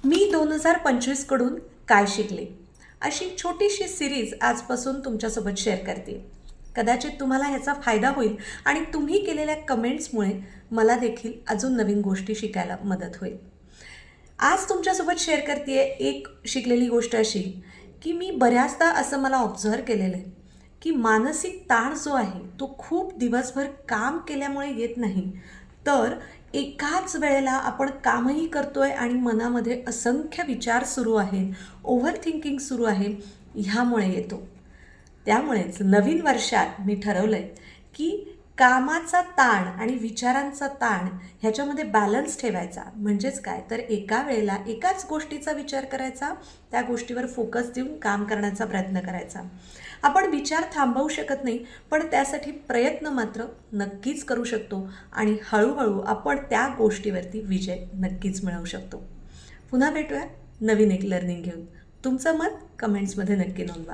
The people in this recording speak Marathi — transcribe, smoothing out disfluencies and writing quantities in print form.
मी 2025 कडून काय शिकले अशी छोटीशी सिरीज आजपासून तुमच्यासोबत शेअर करते. कदाचित तुम्हाला ह्याचा फायदा होईल आणि तुम्ही केलेल्या कमेंट्समुळे मला देखील अजून नवीन गोष्टी शिकायला मदत होईल. आज तुमच्यासोबत शेअर करते एक शिकलेली गोष्ट अशी की मी बऱ्याचदा असं मला ऑब्झर्व केलेलं आहे की मानसिक ताण जो आहे तो खूप दिवसभर काम केल्यामुळे येत नाही, तर एकाच वेळेला आपण कामही करतोय आणि मनामध्ये असंख्य विचार सुरू आहेत, ओव्हर थिंकिंग सुरू आहे, ह्यामुळे येतो. त्यामुळेच नवीन वर्षात मी ठरवलं आहे की कामाचा ताण आणि विचारांचा ताण ह्याच्यामध्ये बॅलन्स ठेवायचा. म्हणजेच काय, तर एका वेळेला एकाच गोष्टीचा विचार करायचा, त्या गोष्टीवर फोकस देऊन काम करण्याचा प्रयत्न करायचा. आपण विचार थांबवू शकत नाही, पण त्यासाठी प्रयत्न मात्र नक्कीच करू शकतो आणि हळूहळू आपण त्या गोष्टीवरती विजय नक्कीच मिळवू शकतो. पुन्हा भेटूया नवीन एक लर्निंग घेऊन. तुमचं मत कमेंट्समध्ये नक्की नोंदवा.